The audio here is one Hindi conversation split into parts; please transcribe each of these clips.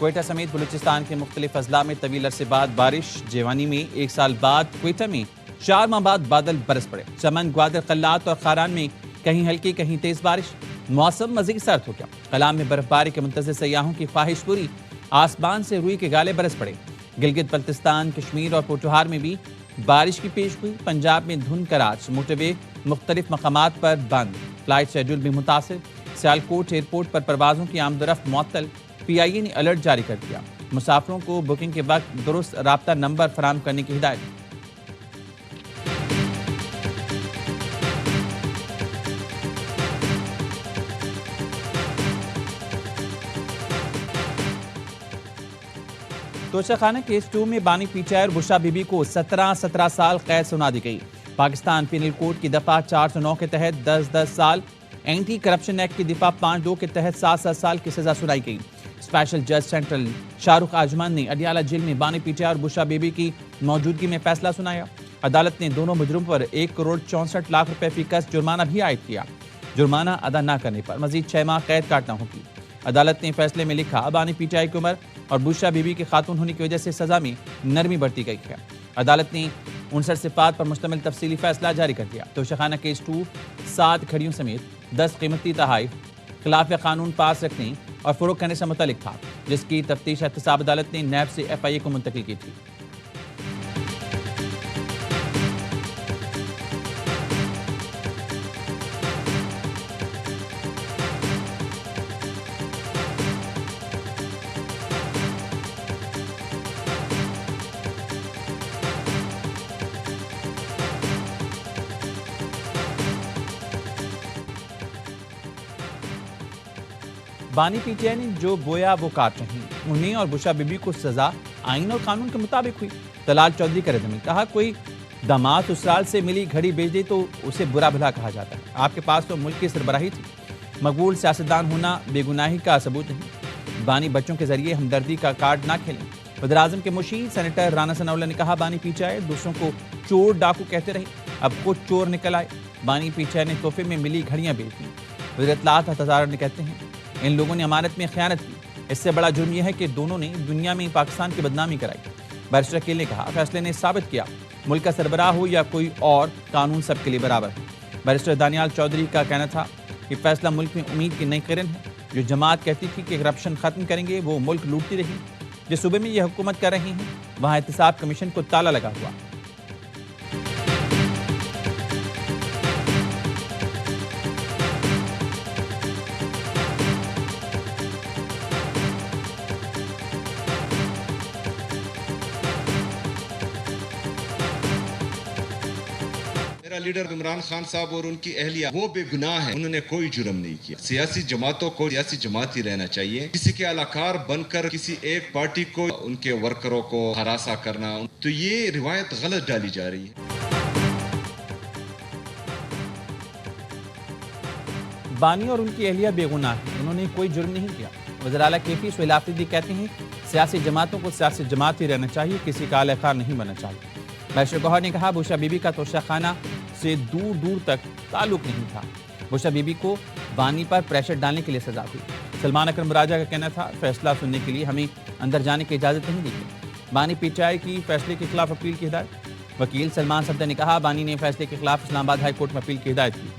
क्वेटा समेत बलूचिस्तान के मुख्तलिफ अजला में तवील अरसे बाद बारिश। जेवानी में 1 साल बाद क्वेटा में 4 माह बाद बादल बरस पड़े। चमन, ग्वादर, कल्लात और खारान में कहीं हल्की कहीं तेज बारिश। मौसम मजीद सर्द हो गया। कलाम में बर्फबारी के मुंतज़िर सयाहों की ख्वाहिश पूरी। आसमान से रुई के गाले बरस पड़े। गिलगित बल्तिस्तान, कश्मीर और पोठोहार में भी बारिश की पेश हुई। पंजाब में धुंध कराच, मोटरवे मुख्तलिफ मकामात पर बंद। फ्लाइट शेड्यूल भी मुतासिर। सियालकोट एयरपोर्ट पर परवाजों की आमदरफ्त मुअत्तल। PIA ने अलर्ट जारी कर दिया। मुसाफिरों को बुकिंग के वक्त दुरुस्त राब्ता नंबर फराहम करने की हिदायत। तोशाखाना केस 2 में बानी पीचाई और बुशा बीबी को 17 साल कैद सुना दी गई। पाकिस्तान पिनल कोड की दफा 409 के तहत 10 साल, एंटी करप्शन एक्ट की दफा 52 के तहत 7 साल की सजा सुनाई गई। स्पेशल जज सेंट्रल शाहरुख आजमान ने अडियाला जेल में बानी पीचाई और बुशा बीबी की मौजूदगी में फैसला सुनाया। अदालत ने दोनों मुजरिम पर 1 करोड़ 64 लाख रुपए फीकस जुर्माना भी आयद किया। जुर्माना अदा न करने पर मजीद 6 माह कैद काटना होगी। अदालत ने फैसले में लिखा, बानी पीचाई की उम्र और बुशा बीबी के खातून होने की वजह से सजा में नरमी बढ़ती गई है। अदालत ने 59 सिफात पर मुश्तमिल तफसीली फैसला जारी कर दिया। तोशाखाना केस 2 7 खड़ियों समेत 10 कीमती तहाइफ खिलाफ कानून पास रखने और फरोख करने से मुतल्लिक था, जिसकी तफ्तीश एहतसाब अदालत ने नैब से FIA को मुंतकिल की थी। बानी पीचाई ने जो बोया वो काट रही। उन्हें और बुशा बीबी को सजा आइन और कानून के मुताबिक हुई। तलाल चौधरी का रद्द कहा, कोई दामाद ससुराल से मिली घड़ी बेच दे तो उसे बुरा भला कहा जाता है। आपके पास तो मुल्क की सरबराही थी। मकबूल सियासतदान होना बेगुनाही का सबूत नहीं। बानी बच्चों के जरिए हमदर्दी का कार्ड ना खेलें। वज़ीर-ए-आज़म के मुशीर सेनेटर राना सनाउल्लाह ने कहा, बानी पीचाई दूसरों को चोर डाकू कहते रहे, अब खुद चोर निकल आए। बानी पीचाई ने तोहफे में मिली घड़ियां बेच दी। वज़ीर इत्तलात हज़ार ने कहते हैं, इन लोगों ने अमानत में खयानत की। इससे बड़ा जुर्म यह है कि दोनों ने दुनिया में पाकिस्तान की बदनामी कराई। बैरिस्टर अकील ने कहा, फैसले ने साबित किया मुल्क का सरबराह हो या कोई और, कानून सबके लिए बराबर है। बैरिस्टर दानियाल चौधरी का कहना था कि फैसला मुल्क में उम्मीद की नई किरण है। जो जमात कहती थी कि करप्शन खत्म करेंगे, वो मुल्क लूटती रही। जिस सूबे में यह हुकूमत कर रही हैं, वहाँ एहतसाब कमीशन को ताला लगा हुआ। लीडर इमरान खान साहब और उनकी अहलिया वो बेगुनाह है, उन्होंने कोई जुर्म नहीं किया। सियासी जमातों को सियासी जमात ही रहना चाहिए। किसी के अलाकार बनकर किसी एक पार्टी को, उनके वर्करों को हरासा करना, तो ये रिवायत गलत डाली जा रही है। बानी और उनकी अहलिया बेगुनाह है, उन्होंने कोई जुर्म नहीं किया। वज़ीर आला KP सुहेल आफरीदी कहते हैं, सियासी जमातों को सियासी जमात ही रहना चाहिए, किसी का अलाकार नहीं बनना चाहिए। बैरिस्टर गौहर ने कहा, बुशा बीबी का तोशाखाना से दूर दूर तक ताल्लुक नहीं था। बुशा बीबी को बानी पर प्रेशर डालने के लिए सजा हुई। सलमान अकरम राजा का कहना था, फैसला सुनने के लिए हमें अंदर जाने की इजाज़त नहीं दी गई। बानी पीचाई की फैसले के खिलाफ अपील की हिदायत। वकील सलमान सफदर ने कहा, बानी ने फैसले के खिलाफ इस्लामाबाद हाई कोर्ट में अपील की हिदायत की।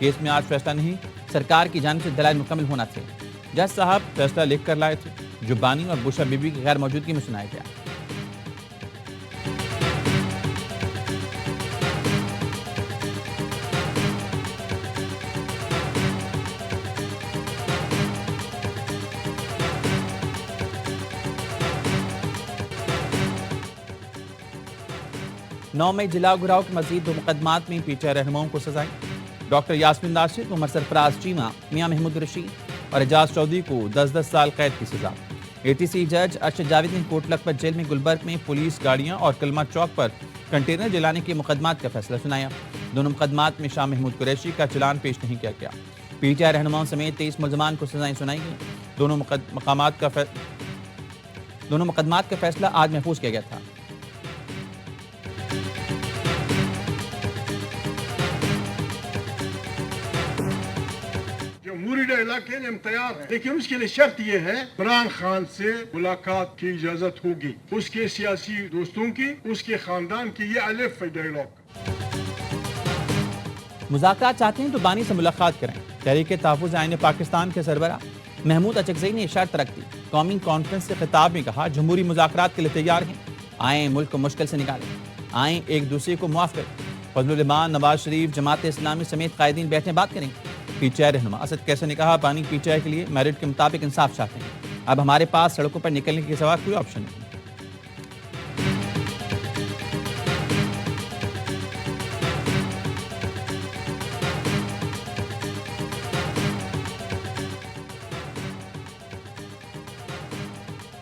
केस में आज फैसला नहीं, सरकार की जानिब से दलाइल मुकम्मल होना थे। जज साहब फैसला लिख कर लाए थे, जो बानी और बुशा बीबी की गैर मौजूदगी में सुनाया गया। नौ मई जिला गुराव के मजीद 2 मुकदमात में पीचाई रहनुमाओं को सजाएं। डॉक्टर यास्मीन राशिद, उमर सरफराज चीमा, मियां महमूद रशीद और एजाज चौधरी को 10 साल कैद की सजा। ATC जज अरशद जावेद ने कोट लखपत जेल में गुलबर्ग में पुलिस गाड़ियां और कलमा चौक पर कंटेनर जलाने के मुकदमात का फैसला सुनाया। दोनों मुकदमात में शाह महमूद कुरैशी का चलान पेश नहीं किया गया। पीटीआई रहनुमाओं समेत 23 मुलजमान को सजाएं सुनाई गई। दोनों मुकदमात का फैसला आज महफूज किया गया था। जो मुरीदा इलाके हम तैयार हैं, लेकिन उसके लिए शर्त ये है इमरान खान से मुलाकात की इजाजत होगी, उसके सियासी दोस्तों की, उसके खानदान की। ये अलिफ है डायलॉग। मुज़ाकरात चाहते हैं तो बानी से मुलाकात करें। तहरीक तहफ़्फ़ुज़ आईन पाकिस्तान के सरबरा महमूद अचकज़ई ने शर्त रख दी। कौमी कॉन्फ्रेंस से खिताब में कहा, जमहूरी मुज़ाकरात के लिए तैयार हैं, आएँ मुल्क को मुश्किल से निकालें, आएँ एक दूसरे को मुआफ़ करें। फजलुर रहमान, नवाज शरीफ, जमात इस्लामी समेत कायदीन बैठने बात करें। पीटीआई रहनुमा असद कैसे ने कहा, बानी पीटीआई के लिए मेरिट के मुताबिक इंसाफ चाहते हैं, अब हमारे पास सड़कों पर निकलने के सिवा कोई ऑप्शन नहीं।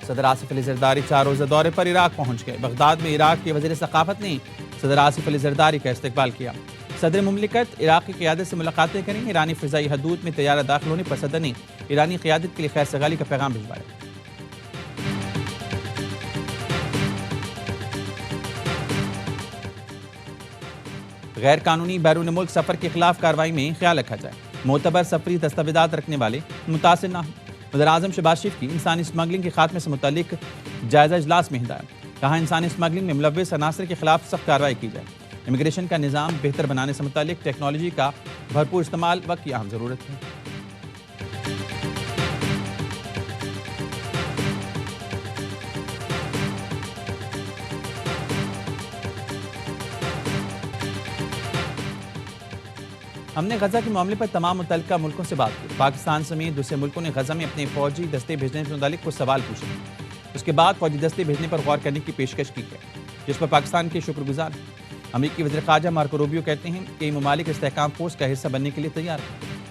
सदर आसिफ अली जरदारी 4 रोज़ा दौरे पर इराक पहुंच गए। बगदाद में इराक के वज़ीर सकाफत ने सदर आसिफ अली जरदारी का इस्तकबाल किया। सदर मुमलिकत इराक की क़यादत से मुलाकातें करेंगे। ईरानी फ़िज़ाई हदूद में तैयारा दाखिल होने पर सदर ने ईरानी क़यादत के लिए खैर सगाली का पैगाम भिजवाया। गैर कानूनी बैरून मुल्क सफ़र के खिलाफ कार्रवाई में ख्याल रखा जाए। मोतबर सफरी दस्तावेज़ात रखने वाले मुतासिर न हों। वज़ीर-ए-आज़म शहबाज शरीफ की इंसानी स्मगलिंग के खात्मे से मुतल्लिक जायज़ा इजलास में हिदायत। कहा, इंसानी स्मगलिंग में मुलव्विस अनासर के खिलाफ सख्त कार्रवाई की जाए। इमिग्रेशन का निज़ाम बेहतर बनाने से मुतल्लिक टेक्नोलॉजी का भरपूर इस्तेमाल वक्त की अहम ज़रूरत है। हमने गजा के मामले पर तमाम मुतल्लिका मुल्कों से बात की। पाकिस्तान समेत दूसरे मुल्कों ने गजा में अपने फौजी दस्ते भेजने से मुतालिक कुछ सवाल पूछे। उसके बाद फौजी दस्ते भेजने पर गौर करने की पेशकश की गई, जिस पर पाकिस्तान के शुक्रगुजार हैं। अमेरिकी वज़ीर ख़ारजा मार्को रूबियो कहते हैं कि ममालिक इस्तेहकाम फोर्स का हिस्सा बनने के लिए तैयार है।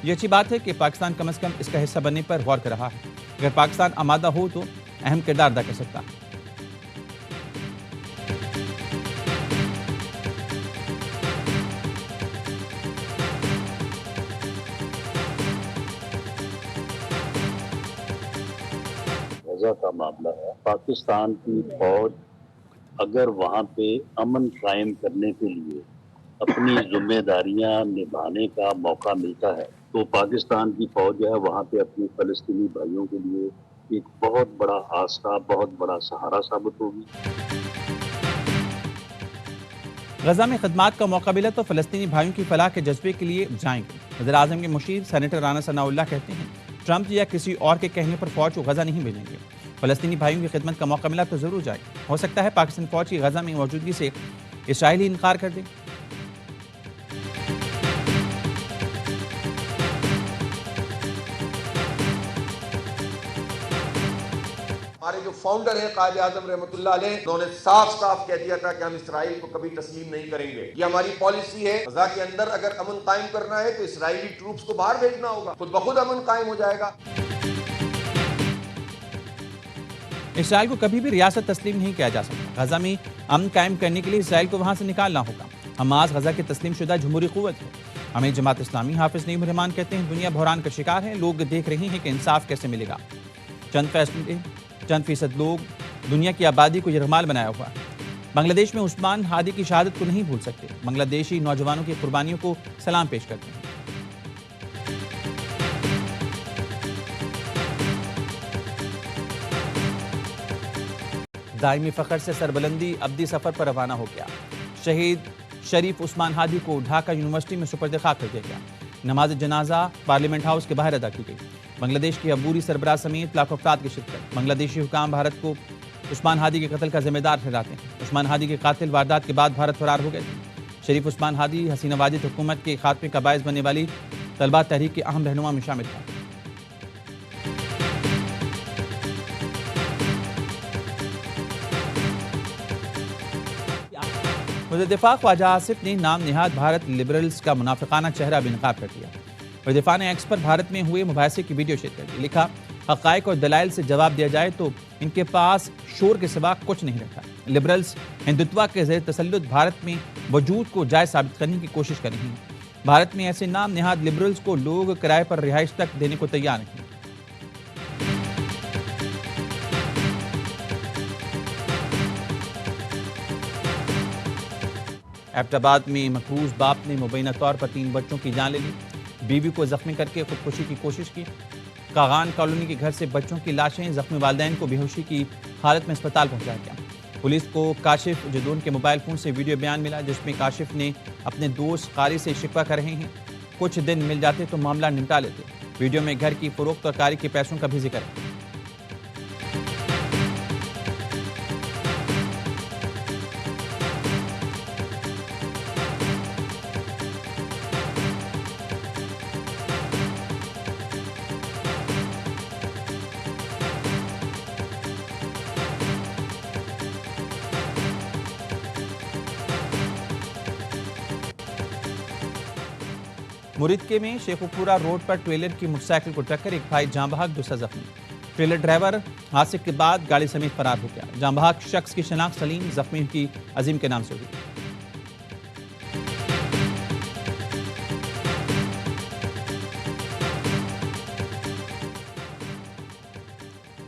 ये अच्छी बात है कि पाकिस्तान कम अज़ कम इसका हिस्सा बनने पर गौर कर रहा है। अगर पाकिस्तान आमादा हो तो अहम किरदार अदा कर सकता है। गजा का मामला है। पाकिस्तान की फौज अगर वहाँ पे अमन कायम करने के लिए अपनी जिम्मेदारियां निभाने का मौका मिलता है तो पाकिस्तान की फौज जो है वहाँ पे अपने फ़लस्तीनी भाइयों के लिए एक बहुत बड़ा आसरा, बहुत बड़ा सहारा साबित होगी। गजा में खदमात का मौका मिला तो फ़लस्तीनी भाइयों की फलाह के जज्बे के लिए जाएंगे। वज़ीर-ए-आज़म के मुशीर सेनेटर राना सनाउल्लाह कहते हैं, ट्रंप या किसी और के कहने पर फौज को गजा नहीं भेजेंगे। फ़लस्तीनी भाइयों की खिदमत का मौका मिला तो जरूर जाएंगे। हो सकता है पाकिस्तान फौज की गजा में मौजूदगी से इसराइल ही इनकार कर दे। हमारे जो फाउंडर है कायद आज़म रहमतुल्लाह अलैह, उन्होंने साफ साफ कह दिया था कि हम इसराइल को कभी तस्लीम नहीं करेंगे। ये हमारी पॉलिसी है। गजा के अंदर अगर अमन कायम करना है तो इसराइली ट्रूप्स को बाहर भेजना होगा, खुद ब खुद अमन कायम हो जाएगा। इसराइल को कभी भी रियासत तस्लीम नहीं किया जा सकता। गजा में अमन कायम करने के लिए इसराइल को वहां से निकालना होगा। हमास गजा की तस्लीम शुदा जमहूरी क़ुव्वत है। हमें जमात इस्लामी हाफिज नईम रहमान कहते हैं, दुनिया बहरान का शिकार है, लोग देख रहे हैं कि इंसाफ कैसे मिलेगा। चंद फीसद लोग दुनिया की आबादी को यरगमाल बनाया हुआ है। बांग्लादेश में उस्मान हादी की शहादत को नहीं भूल सकते। बांग्लादेशी नौजवानों की कुर्बानियों को सलाम पेश करते हैं। दायमी फ़ख्र से सरबलंदी अब्दी सफ़र पर रवाना हो गया। शहीद शरीफ उस्मान हादी को ढाका यूनिवर्सिटी में सुपर्द खाक कर दिया गया। नमाज जनाजा पार्लियामेंट हाउस के बाहर अदा की गई। बांग्लादेश के अबूरी सरबराह समेत लाखों अफराद की शिरकत। बांग्लादेशी हुकाम भारत को उस्मान हादी के कत्ल का जिम्मेदार ठहराते हैं। उस्मान हादी के कातिल वारदात के बाद भारत फरार हो गए थे। शरीफ उस्मान हादी हसीना वाजिद हुकूमत के खात्मे का बायस बनने वाली तलबा तहरीक के अहम रहनुमा में शामिल था। वज़ीर दिफा ख्वाजा आसिफ ने नाम निहाद भारत लिबरल्स का मुनाफिकाना चेहरा बेनकाब कर दिया। वज़ीर दिफा ने एक्स पर भारत में हुए मुबाहिसे की वीडियो शेयर कर दी। लिखा, हक़ाइक़ और दलाइल से जवाब दिया जाए तो इनके पास शोर के सिवा कुछ नहीं रखा। लिबरल्स हिंदुत्व के ज़ेर तसल्लुत भारत में वजूद को जायज़ साबित करने की कोशिश कर रही हैं। भारत में ऐसे नाम निहाद लिबरल्स को लोग किराए पर रिहाइश तक देने को तैयार नहीं। एबटाबाद में मकरूज बाप ने मुबैना तौर पर 3 बच्चों की जान ले ली। बीवी को जख्मी करके खुदकुशी की कोशिश की। कागान कॉलोनी के घर से बच्चों की लाशें, जख्मी वालिदैन को बेहोशी की हालत में अस्पताल पहुंचाया गया। पुलिस को काशिफ जदून के मोबाइल फोन से वीडियो बयान मिला जिसमें काशिफ ने अपने दोस्त कारी से शिकवा कर रहे हैं, कुछ दिन मिल जाते तो मामला निपटा लेते। वीडियो में घर की फरोख्त और कारी के पैसों का भी जिक्र है। मुरीदके में शेखुपुरा रोड पर ट्रेलर की मोटरसाइकिल को टक्कर, एक भाई जाँ बहक, दूसरा जख्मी। ट्रेलर ड्राइवर हादसे के बाद गाड़ी समेत फरार हो गया। जाँ बहक शख्स की शनाख्त सलीम, जख्मी की अजीम के नाम से हुई।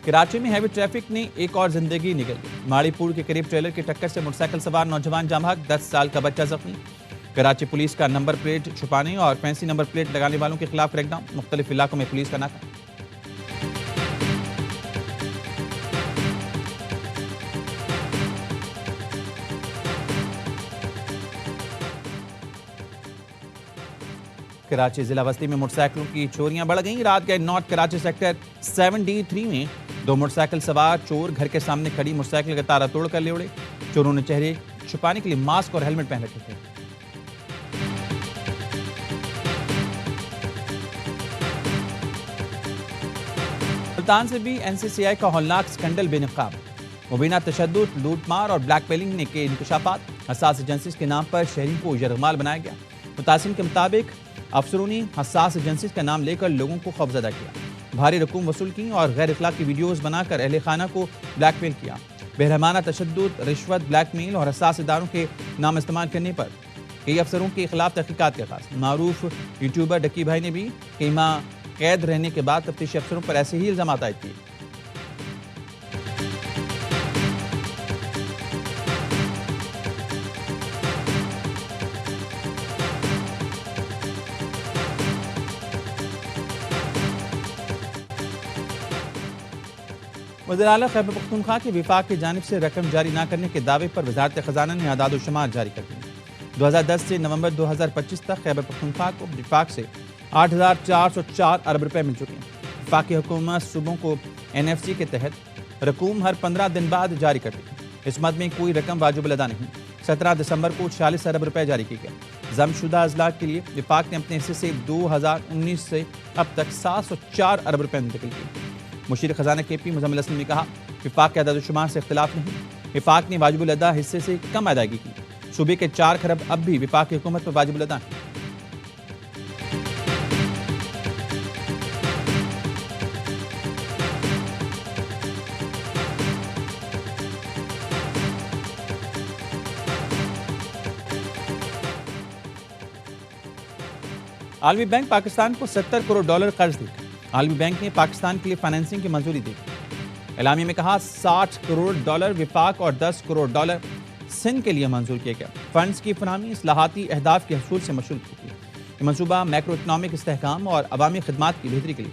कराची में हैवी ट्रैफिक ने एक और जिंदगी निकल ली। माड़ीपुर के करीब ट्रेलर की टक्कर से मोटरसाइकिल सवार नौजवान जाँ बहक, 10 साल का बच्चा जख्मी। कराची पुलिस का नंबर प्लेट छुपाने और फैंसी नंबर प्लेट लगाने वालों के खिलाफ क्रैकडाउन, मुख्तलिफ इलाकों में पुलिस का नाका। कराची जिला बस्ती में मोटरसाइकिलों की चोरियां बढ़ गईं। रात गए नॉर्थ कराची सेक्टर 7D3 में 2 मोटरसाइकिल सवार चोर घर के सामने खड़ी मोटरसाइकिल का ताला तोड़कर ले उड़े। चोरों ने चेहरे छुपाने के लिए मास्क और हेलमेट पहन रखे थे। मुल्तान से भी NCCI का हौलनाक स्कैंडल बेनकाब। मुबीना तशद्दुद, लूटमार और ब्लैकमेलिंग के इंकशाफात, हसास एजेंसीज के नाम पर शहरी को यरगमाल बनाया गया। मुतासिम के मुताबिक अफसरों ने हसास एजेंसीज का नाम लेकर लोगों को खौफजदा किया, भारी रकूम वसूल की और गैर अखलाकी वीडियोज़ बनाकर अहले खाना को ब्लैकमेल किया। बेरहमाना तशद्दुद, रिश्वत, ब्लैकमेल और हसास इदारों के नाम इस्तेमाल करने पर कई अफसरों के खिलाफ तहकीकात के आगाज। मारूफ यूट्यूबर डक्की भाई ने भी कई माह कैद रहने के बाद तफ्तीशी अफसरों पर ऐसे ही इल्जाम आयद किए। वज़ीर-ए-आला खैबर पख्तूनख्वा की विफाक की जानिब से रकम जारी न करने के दावे पर वज़ारत ख़ज़ाना ने आदाद-ओ-शुमार जारी कर दी। 2010 से नवंबर 2025 तक खैबर पख्तूनख्वा को विफाक से 8,404 अरब रुपए मिल चुके हैं। वफाकी हुकूमत सूबों को NFC के तहत रकूम हर 15 दिन बाद जारी करती है। इस मद में कोई रकम वाजिब अदा नहीं। 17 दिसंबर को 46 अरब रुपए जारी किए गए। जमशुदा अजला के लिए विफाक ने अपने हिस्से से 2019 से अब तक 704 अरब रुपए मुंतकिल किए। मुशीर खजाना KP मुजम्मिल असलम ने कहा, विफाक के अदाद-ओ-शुमार से इख्तिलाफ नहीं, विफाक ने वाजिब अदा हिस्से से कम अदायगी की। सूबे के 4 खरब अब भी विफाक की हुकूमत पर वाजिब अदा है। आलमी बैंक पाकिस्तान को $70 करोड़ कर्ज देगा। आलमी बैंक ने पाकिस्तान के लिए फाइनेंसिंग की मंजूरी दी। एलामिया में कहा, $60 करोड़ विफाक और $10 करोड़ सिंध के लिए मंजूर किए गए। फंड्स की फराहमी इस्लाहाती अहदाफ के हसूल से मशरूत होती है। ये मनसूबा मैक्रो इकनॉमिक इस्तेहकाम और अवामी खिदमात की बेहतरी के लिए।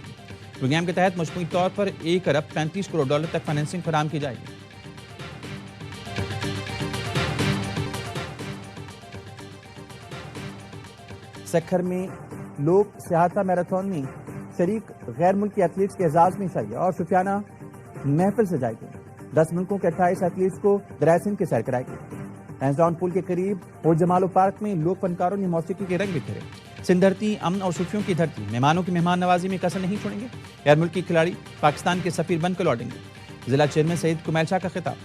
प्रोग्राम के तहत मजमूई तौर पर $1 अरब 35 करोड़ तक फाइनेंसिंग फराहम की जाएगी। सखर में लोक सियाहता मैराथन में शरीक गैर मुल्की एथलीट्स के एजाज में शाही और सुफियाना महफिल सजाई गई। 10 मुल्कों के 28 एथलीट्स को दरिया सिंध की सैर कराई गई। हैंसडाउन पुल के करीब होट जमालो पार्क में लोक फनकारों ने मौसीकी के रंग बिखेरे। सिंध धरती अमन और सूफियों की धरती, मेहमानों की मेहमान नवाजी में कसर नहीं छोड़ेंगे। गैर मुल्की खिलाड़ी पाकिस्तान के सफीर बनकर लौटेंगे। जिला चेयरमैन सईद कुमैल शाह का खिताब।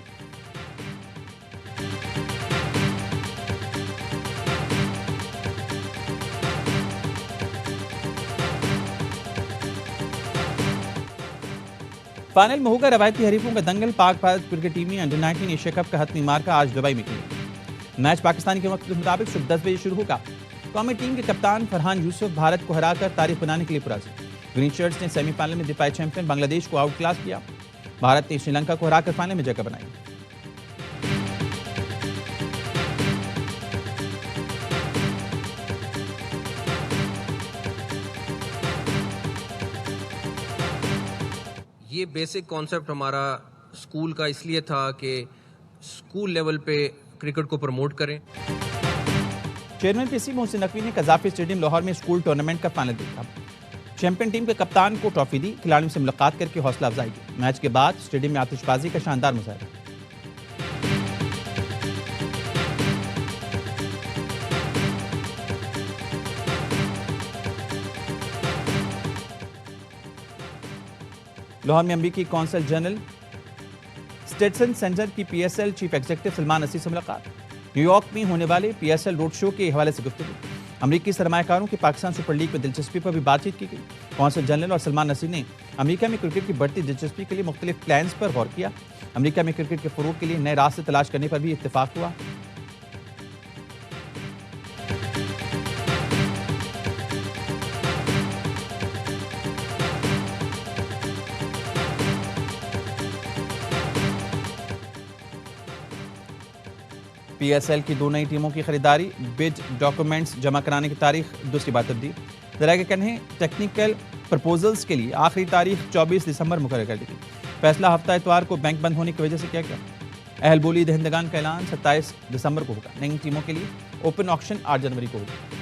फाइनल में होगा रवायती हरीफों का दंगल। पाक भारत क्रिकेट टीम ने अंडर-19 एशिया कप का हतमी मार्का आज दुबई में खेलेगी। मैच पाकिस्तान के वक्त के मुताबिक सुबह 10 बजे शुरू होगा। कौमी टीम के कप्तान फरहान यूसुफ भारत को हराकर तारीख बनाने के लिए पुराज़िम। ग्रीन शर्ट्स ने सेमीफाइनल में दिफाई चैंपियन बांग्लादेश को आउट क्लास किया। भारत ने श्रीलंका को हराकर फाइनल में जगह बनाई। ये बेसिक कॉन्सेप्ट हमारा स्कूल का इसलिए था कि स्कूल लेवल पे क्रिकेट को प्रमोट करें। चेयरमैन पीसी मोहसिन नकवी ने कजाफी स्टेडियम लाहौर में स्कूल टूर्नामेंट का फाइनल देखा। चैंपियन टीम के कप्तान को ट्रॉफी दी, खिलाड़ियों से मुलाकात करके हौसला अफजाई की। मैच के बाद स्टेडियम में आतिशबाजी का शानदार मुजाहरा। लाहौर में अमरीकी कौंसल जनरल स्टेटसन सेंटर की PSL chief executive Salman Naseer से मुलाकात। न्यूयॉर्क में होने वाले पीएसएल रोड शो के हवाले से गुफ्तगू। अमरीकी सरमायाकारों की पाकिस्तान सुपर लीग में दिलचस्पी पर भी बातचीत की गई। कौंसल जनरल और सलमान नसीर ने अमरीका में क्रिकेट की बढ़ती दिलचस्पी के लिए मुख्तलिफ प्लान्स पर गौर किया। अमरीका में क्रिकेट के फरोग के लिए नए रास्ते तलाश करने पर भी इत्तेफाक हुआ। पीएसएल की 2 नई टीमों की खरीदारी, बिड डॉक्यूमेंट्स जमा कराने की तारीख दूसरी बार तब्दील। जरा के कहने टेक्निकल प्रपोजल्स के लिए आखिरी तारीख 24 दिसंबर मुकर्रर कर दी गई। फैसला हफ्ता इतवार को बैंक बंद होने की वजह से किया गया। अहल बोली दहिंदगान का ऐलान 27 दिसंबर को होगा। नई टीमों के लिए ओपन ऑक्शन 8 जनवरी को होगा।